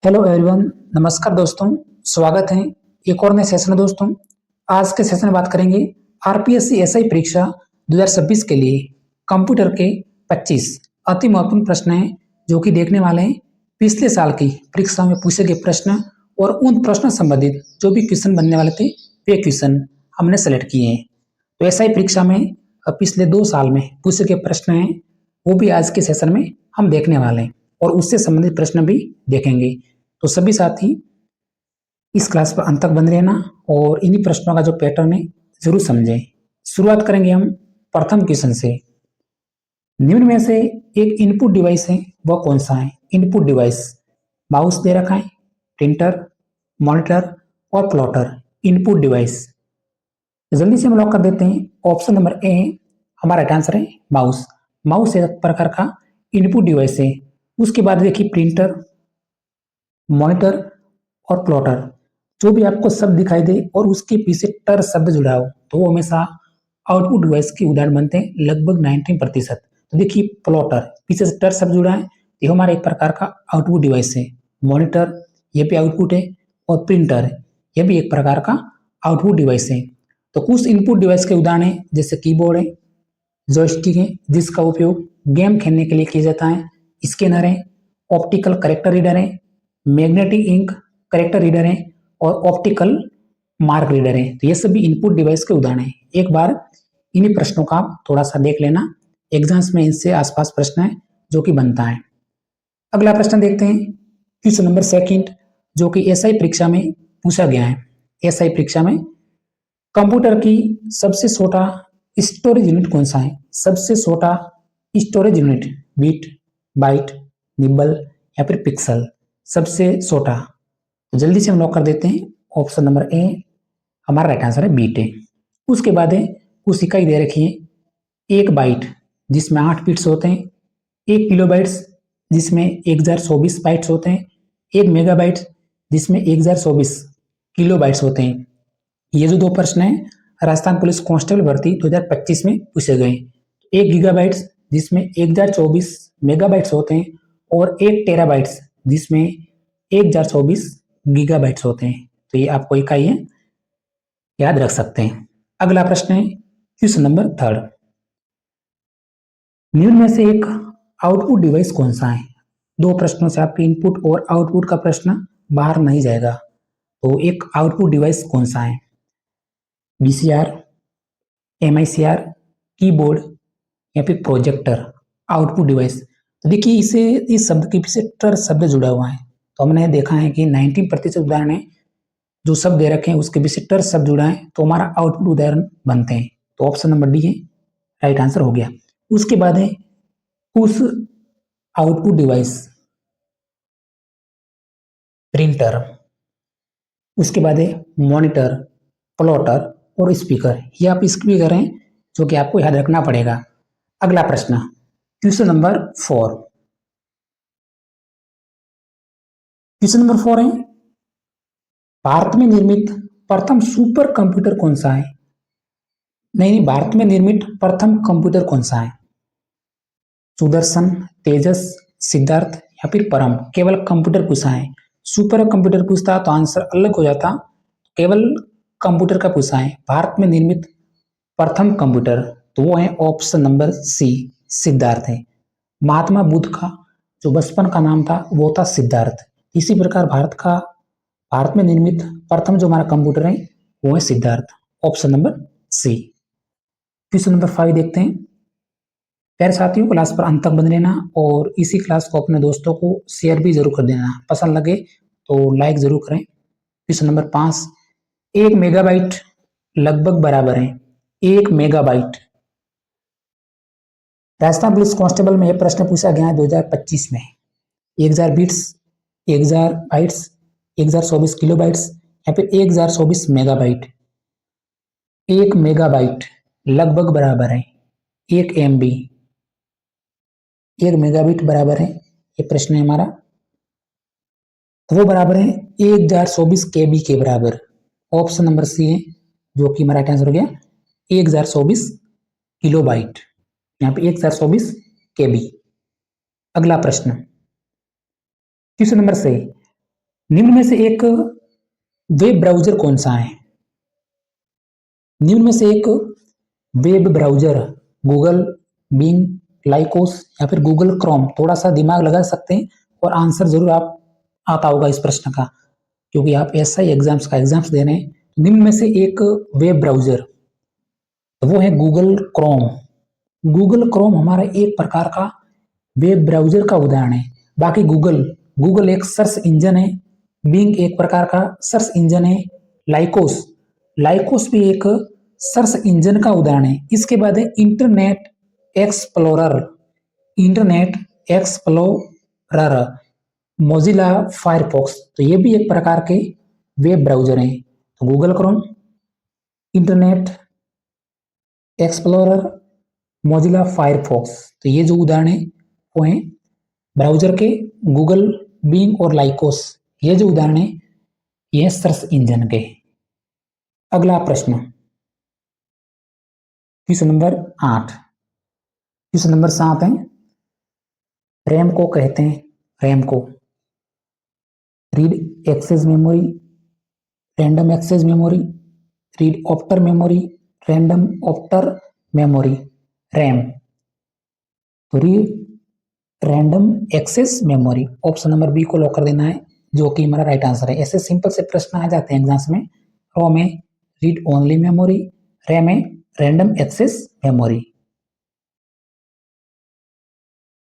Hello everyone. नमस्कार दोस्तों। स्वागत है एक और नए सेशन में दोस्तों। आज के सेशन में बात करेंगे आरपीएससी एसआई परीक्षा 2026 के लिए कंप्यूटर के 25 अति महत्वपूर्ण प्रश्न हैं जो कि देखने वाले हैं पिछले साल की परीक्षाओं में पूछे गए प्रश्न और उन प्रश्नों संबंधित जो भी क्वेश्चन बनने वाले थे वे क्वेश्चन हमने सेलेक्ट किए हैं। तो एसआई परीक्षा में पिछले 2 साल में पूछे गए प्रश्न हैं वो भी आज के सेशन में हम देखने वाले हैं और उससे संबंधित प्रश्न भी देखेंगे। तो सभी साथी इस क्लास पर अंत तक बने रहना और इन्हीं प्रश्नों का जो पैटर्न है जरूर समझें। शुरुआत करेंगे हम प्रथम क्वेश्चन से। निम्न में से एक इनपुट डिवाइस है वह कौन सा है? इनपुट डिवाइस माउस दे रखा है, प्रिंटर, मॉनिटर और प्लॉटर। इनपुट डिवाइस जल्दी से हम लॉक कर देते हैं। ऑप्शन नंबर ए हमारा राइट आंसर है माउस। माउस एक प्रकार का इनपुट डिवाइस है। उसके बाद देखिए प्रिंटर, मॉनिटर और प्लॉटर। जो भी आपको शब्द दिखाई दे और उसके पीछे टर शब्द जुड़ा हो तो वो हमेशा आउटपुट डिवाइस के उदाहरण बनते हैं लगभग 90%। तो देखिए प्लॉटर पीछे से टर शब्द जुड़ा है, ये हमारा एक प्रकार का आउटपुट डिवाइस है। मॉनिटर ये भी आउटपुट है और प्रिंटर ये भी एक प्रकार का आउटपुट डिवाइस है। तो कुछ इनपुट डिवाइस के उदाहरण है जैसे कीबोर्ड है, जॉयस्टिक है जिसका उपयोग गेम खेलने के लिए किया जाता है, स्कैनर है, ऑप्टिकल करेक्टर रीडर है, मैग्नेटिक इंक करेक्टर रीडर है और ऑप्टिकल मार्क रीडर है। तो ये सभी इनपुट डिवाइस के उदाहरण हैं। एक बार इन्हीं प्रश्नों का आप थोड़ा सा देख लेना, एग्जाम्स में इनसे आसपास प्रश्न है जो कि बनता है। अगला प्रश्न देखते हैं क्वेश्चन नंबर सेकंड जो कि एसआई परीक्षा में पूछा गया है। एसआई परीक्षा में कंप्यूटर की सबसे छोटा स्टोरेज यूनिट कौन सा है? सबसे छोटा storage unit bit, byte, nibble या फिर पिक्सल। सबसे छोटा तो जल्दी से हम लॉक कर देते हैं। ऑप्शन नंबर ए हमारा राइट आंसर है बीट है। उसके बाद है कुछ इकाई दे रखी है। एक बाइट जिसमें 8 बिट्स होते हैं, 1 किलोबाइट्स जिसमें 1024 बाइट्स होते हैं, 1 मेगाबाइट जिसमें 1024 किलोबाइट्स होते हैं। ये जो 2 प्रश्न है राजस्थान पुलिस कांस्टेबल भर्ती 2025 में पूछे गए। 1 गीगाबाइट्स जिसमें 1024 मेगाबाइट्स होते हैं और 1 टेराबाइट्स जिसमें 1024 गीगाबाइट्स होते हैं। तो ये आपको इकाई है, याद रख सकते हैं। अगला प्रश्न है क्वेश्चन नंबर थर्ड। निम्न में से एक आउटपुट डिवाइस कौन सा है? 2 प्रश्नों से आपके इनपुट और आउटपुट का प्रश्न बाहर नहीं जाएगा। तो एक आउटपुट डिवाइस कौन सा है? वीसीआर, एमआईसीआर, कीबोर्ड या फिर प्रोजेक्टर। आउटपुट डिवाइस तो देखिए इसे इस शब्द के पीछे टर शब्द जुड़ा हुआ है। तो हमने देखा है कि 90% उदाहरण है जो शब्द दे रखे हैं उसके पीछे टर शब्द जुड़ा है तो हमारा आउटपुट उदाहरण बनते हैं। तो ऑप्शन नंबर डी है राइट आंसर हो गया। उसके बाद है उस आउटपुट डिवाइस प्रिंटर, उसके बाद है मॉनिटर, प्लॉटर और स्पीकर। ये आप स्पीकर हैं जो कि आपको याद रखना पड़ेगा। अगला प्रश्न क्वेश्चन नंबर 4। क्वेश्चन नंबर 4 है भारत में निर्मित प्रथम सुपर कंप्यूटर कौन सा है? नहीं, भारत में निर्मित प्रथम कंप्यूटर कौन सा है? सुदर्शन, तेजस, सिद्धार्थ या फिर परम। केवल कंप्यूटर पूछा है। सुपर कंप्यूटर पूछता तो आंसर अलग हो जाता। केवल कंप्यूटर का पूछा है। भारत में निर्मित प्रथम कंप्यूटर तो वो है ऑप्शन नंबर सी सिद्धार्थ है। महात्मा बुद्ध का जो बचपन का नाम था वो था सिद्धार्थ। इसी प्रकार भारत में निर्मित प्रथम जो हमारा कंप्यूटर है वो है Siddharth. Option number C. Question number 5 देखते हैं। प्यारे साथियों क्लास पर अंत तक बने रहना और इसी क्लास को अपने दोस्तों को शेयर भी जरूर कर देना। पसंद लगे तो लाइक जरूर करें। क्वेश्चन नंबर 5 1 मेगाबाइट लगभग बराबर है 1 मेगाबाइट। राजस्थान पुलिस कांस्टेबल में यह प्रश्न पूछा गया है 2025 में। 1000 बिट्स, 1000 बाइट्स, 1024 किलोबाइट्स या फिर 1024 मेगाबाइट। 1 मेगाबाइट लगभग बराबर है 1 MB। 1 मेगाबाइट बराबर है, ये प्रश्न है हमारा, तो वो बराबर है 1024 KB के बराबर। ऑप्शन नंबर सी है जो कि हमारा आंसर हो गया 1024 किलोबाइट। यहाँ पे 1024 KB। अगला प्रश्न क्वेश्चन नंबर 6 निम्न में से एक वेब ब्राउजर कौन सा है? निम्न में से एक web browser Google, Bing, Lycos या फिर गूगल क्रोम। थोड़ा सा दिमाग लगा सकते हैं और आंसर जरूर आप आता होगा इस प्रश्न का, क्योंकि आप एसआई एग्जाम्स दे रहे हैं। निम्न में से एक वेब ब्राउजर, तो वो है गूगल क्रोम। गूगल क्रोम हमारा एक प्रकार का वेब ब्राउजर का उदाहरण है। बाकी गूगल एक सर्च इंजन है, बिंग एक प्रकार का सर्च इंजन है, लाइकोस भी एक सर्च इंजन का उदाहरण है। इसके बाद है इंटरनेट एक्सप्लोरर, मोजिला फायरफॉक्स, तो ये भी एक प्रकार के वेब ब्राउजर हैं। तो Google Chrome, internet explorer, Mozilla Firefox, तो ये जो उदाहरण है वो हैं ब्राउजर के। गूगल, बिंग और लाइकोस, ये जो उदाहरण है ये सर्च इंजन के। अगला प्रश्न, क्वेश्चन नंबर 8। क्वेश्चन नंबर 7 है, रैम को कहते हैं, रैम को read access memory, random access memory, read after memory, random after memory, RAM. तो read random access memory, option number B को लॉक कर देना है, जो कि हमारा राइट आंसर है। ऐसे सिंपल से प्रश्न आ जाते हैं एग्जाम्स में। रोम है रीड ओनली मेमोरी, रैम है रैंडम एक्सेस मेमोरी।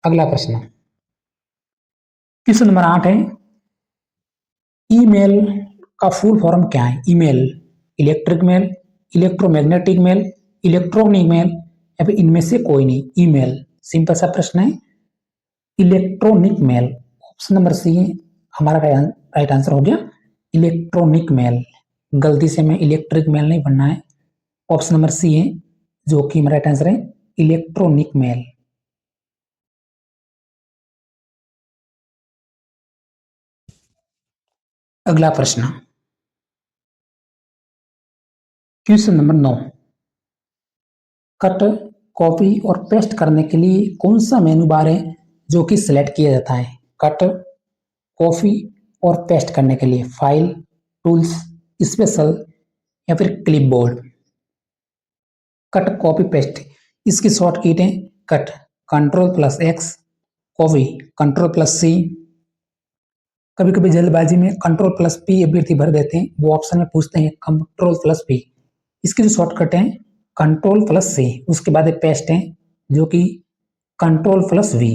अगला प्रश्न, क्वेश्चन नंबर 8 है, ईमेल का फुल फॉर्म क्या है? Email, electric mail, electromagnetic mail, electronic mail या फिर इनमें से कोई नहीं। ईमेल, सिंपल सा प्रश्न है, electronic mail. Option number C हमारा राइट आंसर हो गया, इलेक्ट्रॉनिक मेल। गलती से मैं इलेक्ट्रिक मेल नहीं बनना है, ऑप्शन नंबर सी है जो कि हमारा राइट आंसर है, इलेक्ट्रॉनिक मेल। अगला प्रश्न, क्वेश्चन नंबर 9, कट, कॉपी और पेस्ट करने के लिए कौन सा मेनू बार है जो कि सिलेक्ट किया जाता है? कट, कॉपी और पेस्ट करने के लिए फाइल, टूल्स, स्पेशल या फिर क्लिपबोर्ड। कट, कॉपी, पेस्ट, इसकी शॉर्ट कीट है कट, Ctrl+X, कॉपी Ctrl+C। कभी कभी जल्दबाजी में Ctrl+P अभ्यर्थी भर देते हैं, वो ऑप्शन में पूछते हैं Ctrl+P। इसकी जो शॉर्टकट है Ctrl+C, उसके बाद पेस्ट है जो कि Ctrl+V।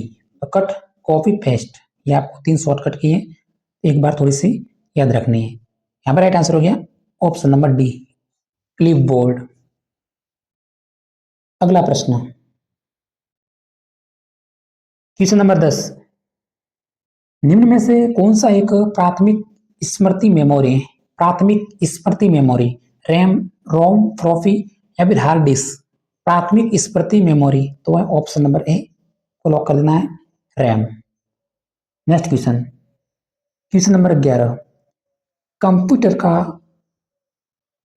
कट, कॉपी, पेस्ट, ये आपको 3 शॉर्टकट की है, एक बार थोड़ी सी याद रखनी है। यहाँ पर राइट आंसर हो गया ऑप्शन नंबर डी, क्लिपबोर्ड। अगला प्रश्न, क्वेश्चन नंबर 10, निम्न में से कौन सा एक प्राथमिक स्मृति मेमोरी है? प्राथमिक स्मृति मेमोरी, रैम, रोम, फ्लॉपी या फिर हार्ड डिस्क। प्राथमिक स्मृति मेमोरी, तो है ऑप्शन नंबर ए को लॉक कर देना है, RAM. Next question, question number 11, computer का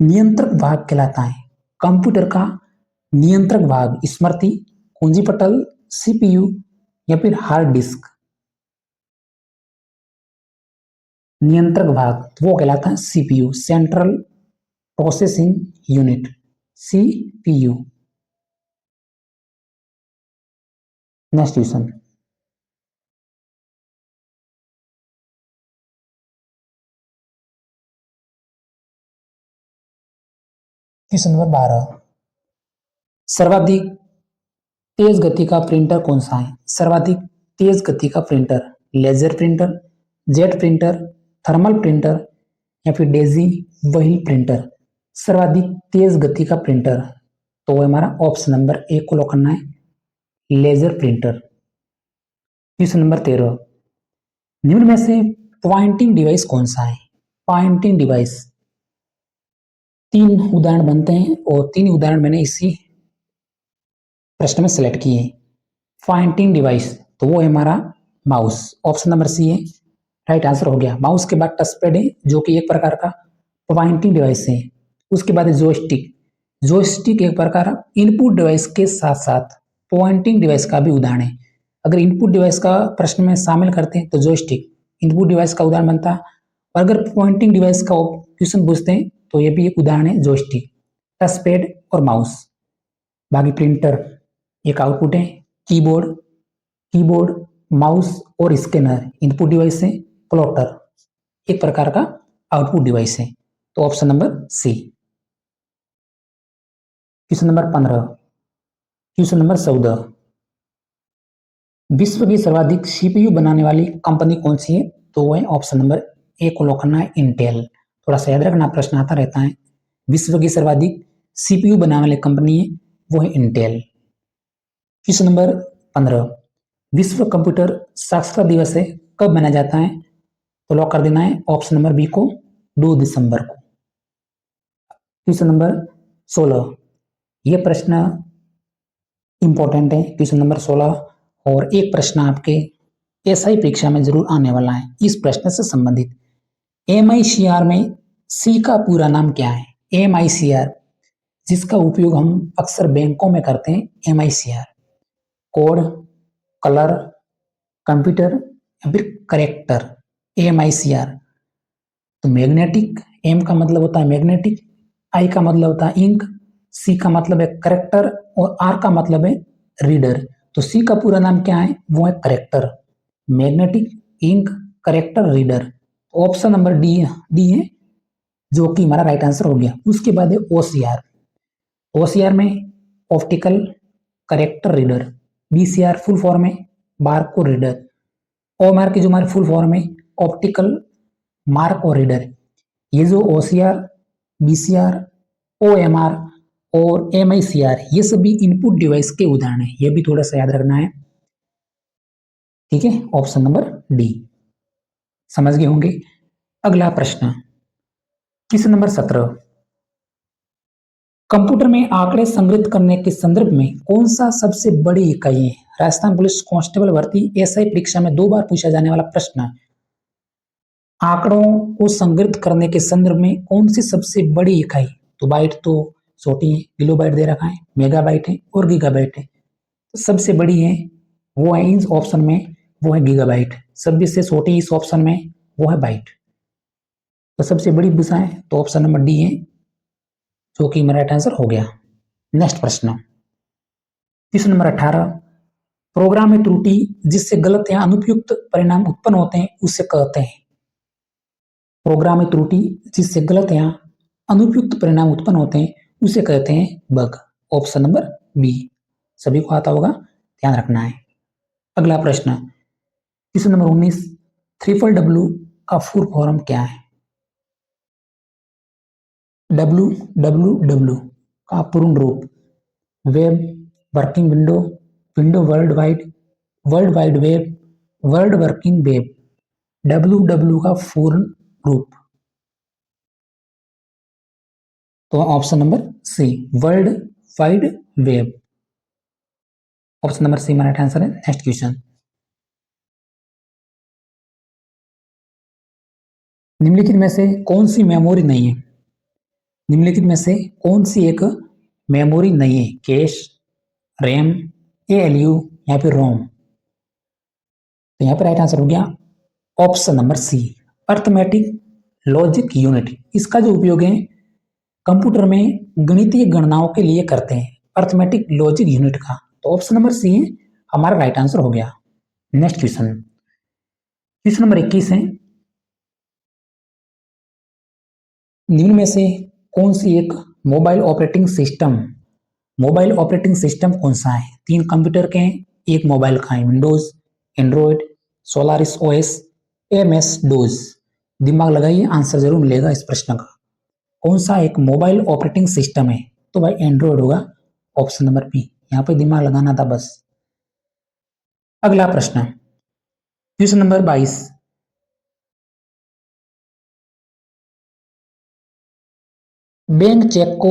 नियंत्रक भाग कहलाता है। कंप्यूटर का नियंत्रक भाग, स्मृति, कुंजी पटल, सीपीयू या फिर हार्ड डिस्क। नियंत्रक भाग वो कहलाता है CPU, central processing unit, CPU. Next question, question number 12, सर्वाधिक तेज गति का प्रिंटर कौन सा है? सर्वाधिक तेज गति का printer, laser printer, jet printer, thermal printer या फिर डेजी व्हील प्रिंटर। सर्वाधिक तेज गति का प्रिंटर, तो वो हमारा ऑप्शन नंबर ए को लॉक करना है, लेजर प्रिंटर। क्वेश्चन नंबर 13, निम्न में से पॉइंटिंग डिवाइस कौन सा है? पॉइंटिंग डिवाइस, 3 उदाहरण बनते हैं और 3 उदाहरण मैंने इसी प्रश्न में सेलेक्ट किए हैं। पॉइंटिंग डिवाइस, तो वो है हमारा माउस, ऑप्शन नंबर सी है राइट आंसर हो गया। माउस के बाद टच पैड है जो कि एक प्रकार का पॉइंटिंग डिवाइस है। उसके बाद जोयस्टिक, जोयस्टिक एक प्रकार इनपुट डिवाइस के साथ साथ पॉइंटिंग डिवाइस का भी उदाहरण है। अगर इनपुट डिवाइस का प्रश्न में शामिल करते हैं तो जोयस्टिक इनपुट डिवाइस का उदाहरण बनता, और अगर पॉइंटिंग डिवाइस का क्वेश्चन पूछते हैं तो ये भी एक उदाहरण है, जॉयस्टिक, टच पैड और माउस। बाकी प्रिंटर एक आउटपुट है, कीबोर्ड कीबोर्ड माउस और स्कैनर इनपुट डिवाइस है, प्लॉटर एक प्रकार का आउटपुट डिवाइस है। तो option number C. Question number 15, question number 14, विश्व की सर्वाधिक सीपीयू बनाने वाली कंपनी कौन सी है? तो वह है ऑप्शन नंबर ए को लॉक करना है, इंटेल। थोड़ा सा याद रखना, प्रश्न आता रहता है। विश्व की सर्वाधिक सीपीयू बनाने वाली कंपनी है वो है इंटेल। क्वेश्चन नंबर 15, विश्व कंप्यूटर साक्षरता दिवस है कब मनाया जाता है? तो लॉक कर देना है ऑप्शन नंबर बी को, 2 दिसंबर को। क्वेश्चन नंबर 16, यह प्रश्न इंपॉर्टेंट है, क्वेश्चन नंबर 16, और एक प्रश्न आपके एसआई परीक्षा में जरूर आने वाला है इस प्रश्न से संबंधित। एमआईसीआर में सी का पूरा नाम क्या है? एमआईसीआर, जिसका उपयोग हम अक्सर बैंकों में करते हैं, एमआईसीआर। कोड, कलर, कंप्यूटर या फिर करेक्टर, एमआईसीआर। तो मैग्नेटिक, एम का मतलब होता है मैग्नेटिक, आई का मतलब होता है इंक, सी का मतलब है करेक्टर और आर का मतलब है रीडर। तो सी का पूरा नाम क्या है? वो है character, magnetic, ink, character, reader. Option number D है जो कि हमारा राइट आंसर हो गया। उसके बाद है ओसीआर। ओसीआर में optical character reader, BCR full form है बारकोड रीडर, ओएमआर की जो हमारी फुल फॉर्म है ऑप्टिकल मार्क और रीडर। ये जो ओसीआर, बीसीआर, ओएमआर और एमआईसीआर ये सभी इनपुट डिवाइस के उदाहरण है, ये भी थोड़ा सा याद रखना है। ठीक है, ऑप्शन नंबर डी। समझ गए होंगे। अगला प्रश्न, क्वेश्चन नंबर 17, कंप्यूटर में आंकड़े संग्रहित करने के संदर्भ में कौन सा सबसे बड़ी इकाई है? राजस्थान पुलिस कांस्टेबल भर्ती एसआई परीक्षा में 2 बार पूछा जाने वाला प्रश्न। आंकड़ों को संग्रहित करने के संदर्भ में कौन सी सबसे बड़ी इकाई? तो बाइट तो छोटी है, किलोबाइट दे रखा है, मेगाबाइट है और गीगाबाइट है। तो सबसे बड़ी है वो है इस ऑप्शन में, वो है गीगाबाइट। सबसे छोटी इस ऑप्शन में वो है बाइट। तो सबसे बड़ी पूछा है तो ऑप्शन नंबर डी है जो कि मेरा राइट आंसर हो गया। नेक्स्ट प्रश्न, क्वेश्चन नंबर 18, प्रोग्राम में त्रुटि जिससे गलत या अनुपयुक्त परिणाम उत्पन्न होते हैं उसे कहते हैं। प्रोग्राम में त्रुटि जिससे गलत या अनुपयुक्त परिणाम उत्पन्न होते हैं उसे कहते हैं बग। ऑप्शन नंबर बी, सभी को आता होगा, ध्यान रखना है। अगला प्रश्न, क्वेश्चन नंबर 19, ट्रिपल डब्ल्यू का फुल फॉर्म क्या है? www का पूर्ण रूप web, working window, window world wide web, world working web. www का पूर्ण रूप तो option number C, world wide web. Option number C हमारा आंसर है। नेक्स्ट क्वेश्चन, निम्नलिखित में से कौन सी मेमोरी नहीं है? निम्नलिखित में से कौन सी एक मेमोरी नहीं है? कैश, रैम, एएलयू या फिर रोम। तो यहाँ पर राइट आंसर हो गया option number C, arithmetic logic unit. इसका जो उपयोग है कंप्यूटर में गणितीय गणनाओं के लिए करते हैं, अर्थमेटिक लॉजिक यूनिट का। तो ऑप्शन नंबर सी है हमारा राइट आंसर हो गया। नेक्स्ट क्वेश्चन, क्वेश्चन नंबर 21 है, निम्न में से कौन सी एक मोबाइल ऑपरेटिंग सिस्टम कौन सा है? 3 कंप्यूटर के हैं, एक मोबाइल का है, Windows, Android, Solaris OS, MS dose. दिमाग लगाइए, आंसर जरूर मिलेगा इस प्रश्न का। कौन सा एक मोबाइल ऑपरेटिंग सिस्टम है? तो भाई एंड्रॉयड होगा, ऑप्शन नंबर बी। यहाँ पे दिमाग लगाना था बस। अगला प्रश्न, क्वेश्चन नंबर 22, बैंक चेक को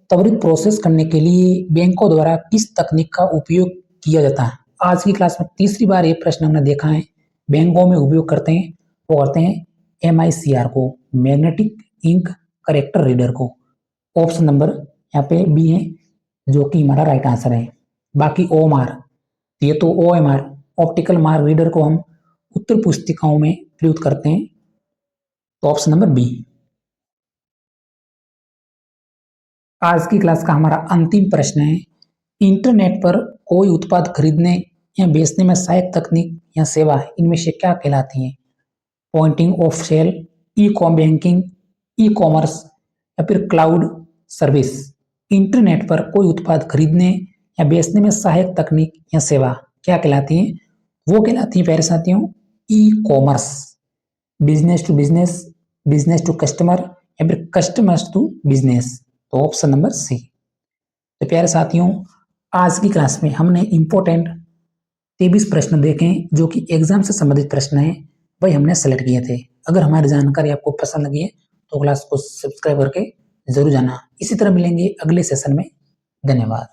त्वरित प्रोसेस करने के लिए बैंकों द्वारा किस तकनीक का उपयोग किया जाता है? आज की क्लास में तीसरी बार ये प्रश्न हमने देखा है। बैंकों में उपयोग करते हैं, वो करते हैं एमआईसीआर को, मैग्नेटिक इंक करेक्टर रीडर को। ऑप्शन नंबर यहाँ पे बी है जो कि हमारा राइट आंसर है। बाकी ओएमआर, ये तो ओएमआर ऑप्टिकल मार्क रीडर को हम उत्तर पुस्तिकाओं में प्रयुक्त करते हैं। तो ऑप्शन नंबर बी। आज की क्लास का हमारा अंतिम प्रश्न है, इंटरनेट पर कोई उत्पाद खरीदने या बेचने में सहायक तकनीक या सेवा इनमें से क्या कहलाती है? Pointing of sale, e com banking, e commerce या फिर क्लाउड सर्विस। इंटरनेट पर कोई उत्पाद खरीदने या बेचने में सहायक तकनीक या सेवा क्या कहलाती है? वो कहलाती है प्यारे साथियों e commerce. Business to business, business to customer या फिर कस्टमर्स टू बिजनेस। तो ऑप्शन नंबर सी। तो प्यारे साथियों, आज की क्लास में हमने इंपॉर्टेंट 23 प्रश्न देखे जो कि एग्जाम से संबंधित प्रश्न है, वही हमने सेलेक्ट किए थे। अगर हमारी जानकारी आपको पसंद लगी है तो क्लास को सब्सक्राइब करके जरूर जाना। इसी तरह मिलेंगे अगले सेशन में। धन्यवाद।